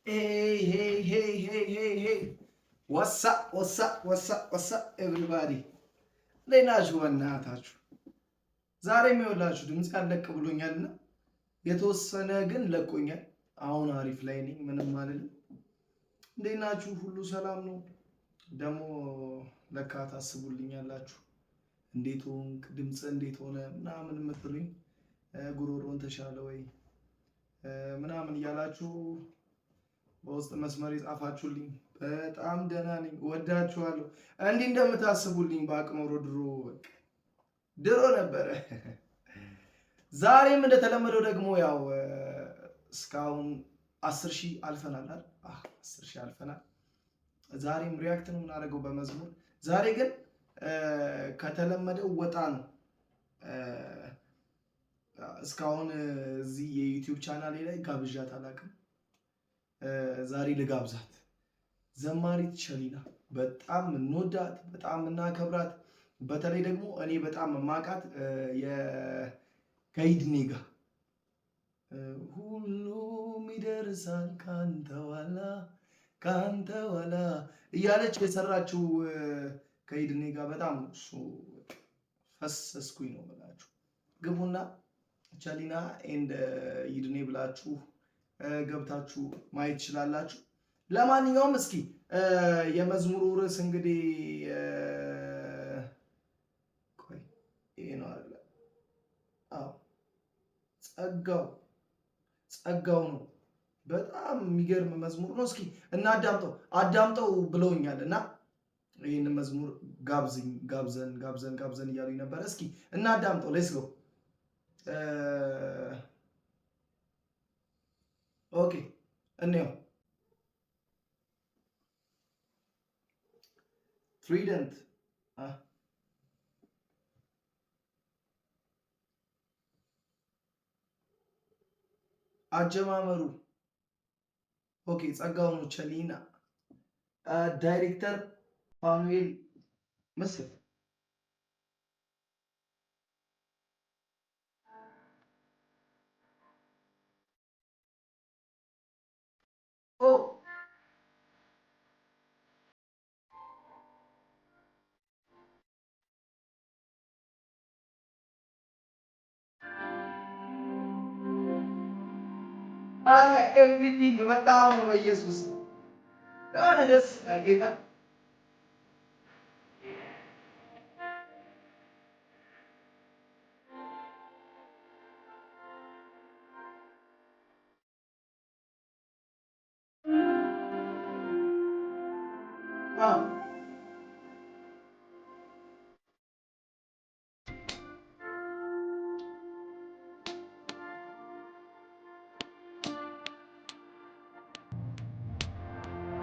Hey, hey, hey, hey, hey, hey. What's up? What's up? What's up? What's up? Everybody. እንዴት ናችሁ? በእናታችሁ ዛሬም ይኸውላችሁ ድምፅ ያለቅ ብሎኛልና የተወሰነ ግን ለቆኛል። አሁን አሪፍ ላይ ነኝ፣ ምንም አልልም። እንዴት ናችሁ? ሁሉ ሰላም ነው? ደግሞ ለካ ታስቡልኛላችሁ። እንዴት ሆንክ? ድምፅ እንዴት ሆነ? ምናምን የምትሉኝ ጉሮሮን ተሻለ ወይ ምናምን እያላችሁ በውስጥ መስመር የጻፋችሁልኝ በጣም ደህና ነኝ። ወዳችኋለሁ። እንዲህ እንደምታስቡልኝ በአቅ ኖሮ ድሮ ነበረ። ዛሬም እንደተለመደው ደግሞ ያው እስካሁን 10,000 አልፈናል አይደል? 10,000 አልፈናል። ዛሬም ሪያክት ነው የምናደርገው በመዝሙር። ዛሬ ግን ከተለመደው ወጣ ነው። እስካሁን እዚህ የዩቲዩብ ቻናሌ ላይ ጋብዣት አላውቅም። ዛሬ ልጋብዛት። ዘማሪት ቸሊና በጣም እንወዳት፣ በጣም እናከብራት። በተለይ ደግሞ እኔ በጣም የማውቃት ከይድኔ ጋር ሁሉም ይደርሳል ካንተ ኋላ እያለች የሰራችው ከይድኔ ጋር በጣም እሱ ፈሰስኩኝ ነው የምላችሁ። ግቡና ቸሊና ኤንድ ይድኔ ብላችሁ ገብታችሁ ማየት ትችላላችሁ። ለማንኛውም እስኪ የመዝሙሩ ርዕስ እንግዲህ ቆይ ይሄ ነው አይደል? አዎ ጸጋው ነው። በጣም የሚገርም መዝሙር ነው። እስኪ አዳምጠው ብለውኛል እና ይህን መዝሙር ጋብዘን እያሉኝ ነበረ። እስኪ እናዳምጠው። ሌትስ ጎ። ኦኬ እንየው። ትሪደንት አጀማመሩ ኦኬ። ጸጋው ነው። ቸሊና ዳይሬክተር ፋኑኤል ምስል ኤቭሪቲንግ በጣም ነው። በኢየሱስ ለሆነ ደስ ጌታ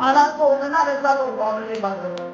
አላውቀውም እና ለዛ ነው አሁን ላይ ማለት ነው።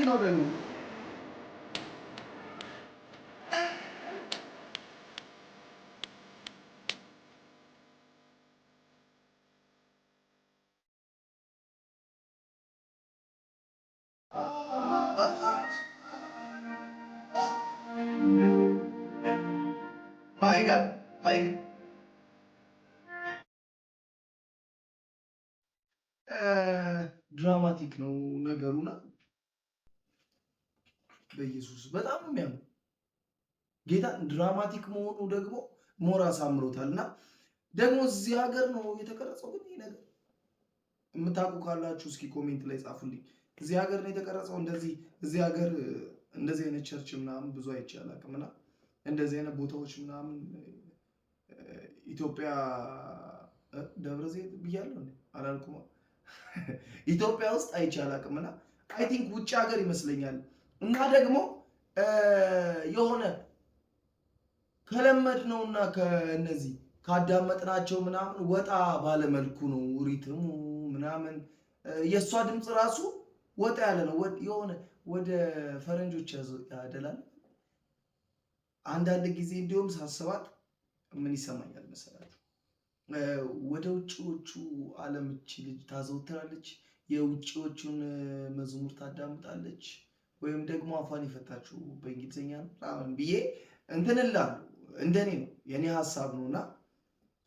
ነው ደግሞ ድራማቲክ ነው ነገሩና በኢየሱስ በጣም ነው የሚያምር። ጌታ ድራማቲክ መሆኑ ደግሞ ሞራ አሳምሮታል። እና ደግሞ እዚህ ሀገር ነው የተቀረጸው። ግን ይሄ ነገር የምታውቁ ካላችሁ እስኪ ኮሜንት ላይ ጻፉልኝ። እዚህ ሀገር ነው የተቀረጸው። እንደዚህ እዚህ ሀገር እንደዚህ አይነት ቸርች ምናምን ብዙ አይቼ አላውቅም። እና እንደዚህ አይነት ቦታዎች ምናምን ኢትዮጵያ ደብረ ዘይት ብያለሁ አላልኩም። ኢትዮጵያ ውስጥ አይቼ አላውቅም። እና አይ ቲንክ ውጭ ሀገር ይመስለኛል። እና ደግሞ የሆነ ከለመድ ነውና ከነዚህ ካዳመጥናቸው ምናምን ወጣ ባለመልኩ ነው ሪትሙ ምናምን። የእሷ ድምፅ ራሱ ወጣ ያለ ነው። የሆነ ወደ ፈረንጆች ያደላል። አንዳንድ ጊዜ እንዲሁም ሳስባት ምን ይሰማኛል መሰላችሁ? ወደ ውጭዎቹ ዓለም እቺ ልጅ ታዘውትራለች፣ የውጭዎቹን መዝሙር ታዳምጣለች፣ ወይም ደግሞ አፏን የፈታችሁ በእንግሊዝኛ ነው ብዬ እንትን እላለሁ። እንደኔ ነው የኔ ሀሳብ ነውና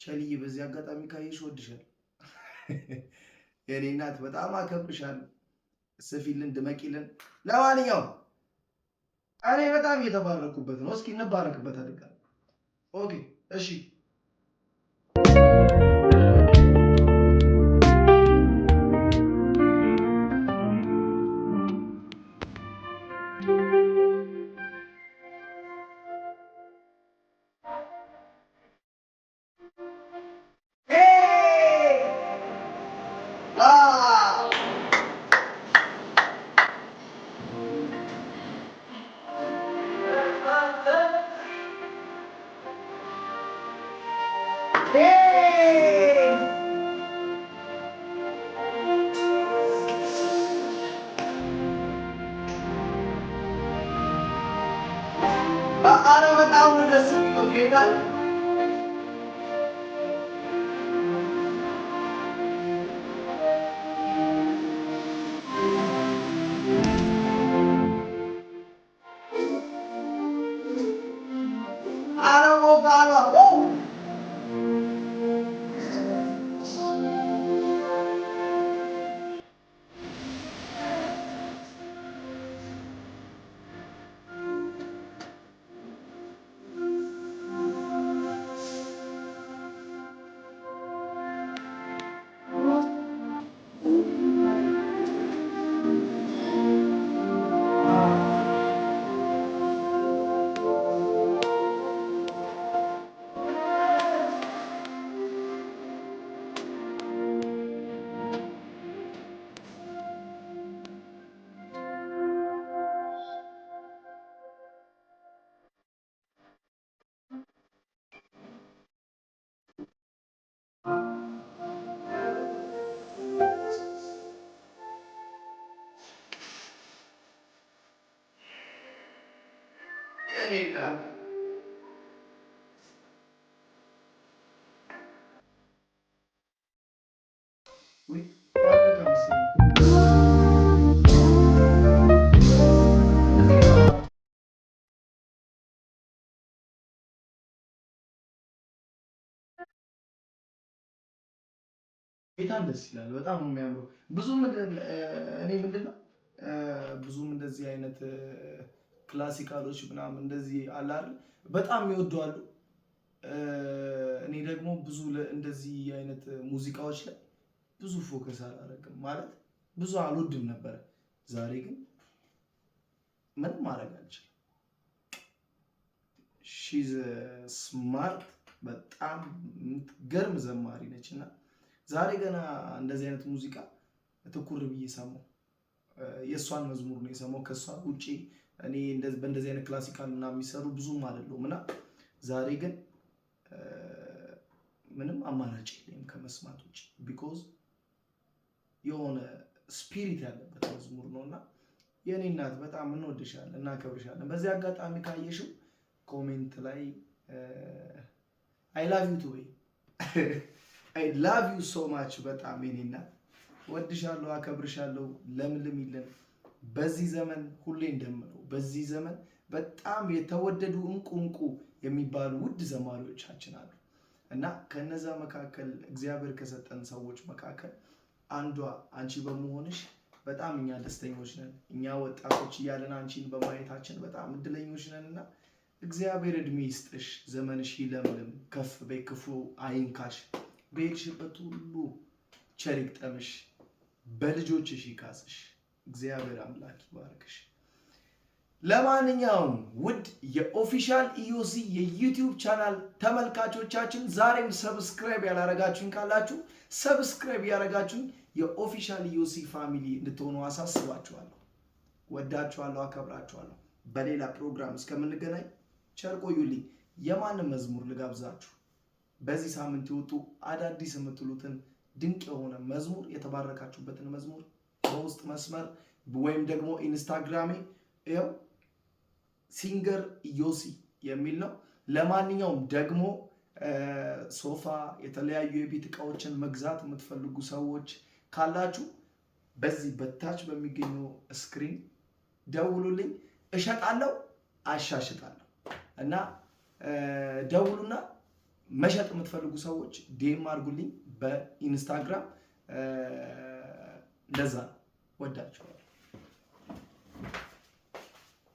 ቸልዬ በዚህ አጋጣሚ ካየሽ ወድሻል። የኔ እናት በጣም አከብርሻለሁ። ስፊልን ድመቂልን። ለማንኛውም እኔ በጣም እየተባረኩበት ነው። እስኪ እንባረክበት አድርጋለሁ። ኦኬ እሺ በጣም ደስ የሚለው ጌታ ጌታን ደስ ይላል። በጣም ነው የሚያምረው። ብዙም እኔ ምንድነው ብዙም እንደዚህ አይነት ክላሲካሎች ምናምን እንደዚህ አለ አይደል በጣም ይወደዋሉ። እኔ ደግሞ ብዙ እንደዚህ አይነት ሙዚቃዎች ላይ ብዙ ፎከስ አላደርግም፣ ማለት ብዙ አልወድም ነበር። ዛሬ ግን ምንም ማድረግ አልችልም። ሺዝ ስማርት በጣም የምትገርም ዘማሪ ነች እና ዛሬ ገና እንደዚህ አይነት ሙዚቃ ትኩር ብዬ ሰማሁ። የእሷን መዝሙር ነው የሰማው። ከእሷ ውጪ እኔ በእንደዚህ አይነት ክላሲካል ምናምን የሚሰሩ ብዙም አይደለሁም እና ዛሬ ግን ምንም አማራጭ የለኝም ከመስማት ውጪ። ቢኮዝ የሆነ ስፒሪት ያለበት መዝሙር ነው እና የኔ እናት በጣም እንወድሻለን፣ እናከብርሻለን። በዚህ አጋጣሚ ካየሽው ኮሜንት ላይ አይ ላቭ ዩ ቱ አይ ላቭ ዩ ሶ ማች በጣም የኔ እናት ወድሻለሁ፣ አከብርሻለሁ። ለምልም ይለን በዚህ ዘመን ሁሌ እንደምለው በዚህ ዘመን በጣም የተወደዱ እንቁ የሚባሉ ውድ ዘማሪዎቻችን አሉ እና ከነዛ መካከል እግዚአብሔር ከሰጠን ሰዎች መካከል አንዷ አንቺ በመሆንሽ በጣም እኛ ደስተኞች ነን። እኛ ወጣቶች እያለን አንቺን በማየታችን በጣም እድለኞች ነን እና እግዚአብሔር እድሜ ይስጥሽ፣ ዘመንሽ ይለምልም፣ ከፍ በይ፣ ክፉ አይንካሽ፣ በሄድሽበት ሁሉ ቸር ይግጠምሽ፣ በልጆችሽ ይካስሽ። እግዚአብሔር አምላክ ይባርክሽ። ለማንኛውም ውድ የኦፊሻል ኢዮሲ የዩቲዩብ ቻናል ተመልካቾቻችን ዛሬም ሰብስክራይብ ያላረጋችሁኝ ካላችሁ ሰብስክራይብ ያረጋችሁኝ የኦፊሻል ኢዮሲ ፋሚሊ እንድትሆኑ አሳስባችኋለሁ። ወዳችኋለሁ፣ አከብራችኋለሁ። በሌላ ፕሮግራም እስከምንገናኝ ቸር ቆዩልኝ። የማንም መዝሙር ልጋብዛችሁ? በዚህ ሳምንት የወጡ አዳዲስ የምትሉትን ድንቅ የሆነ መዝሙር የተባረካችሁበትን መዝሙር በውስጥ መስመር ወይም ደግሞ ኢንስታግራሜ ይኸው ሲንገር ኢዮሲ የሚል ነው። ለማንኛውም ደግሞ ሶፋ፣ የተለያዩ የቤት እቃዎችን መግዛት የምትፈልጉ ሰዎች ካላችሁ በዚህ በታች በሚገኘው ስክሪን ደውሉልኝ። እሸጣለሁ፣ አሻሽጣለሁ እና ደውሉና መሸጥ የምትፈልጉ ሰዎች ዲኤም አድርጉልኝ በኢንስታግራም። ለዛ ወዳችኋለሁ።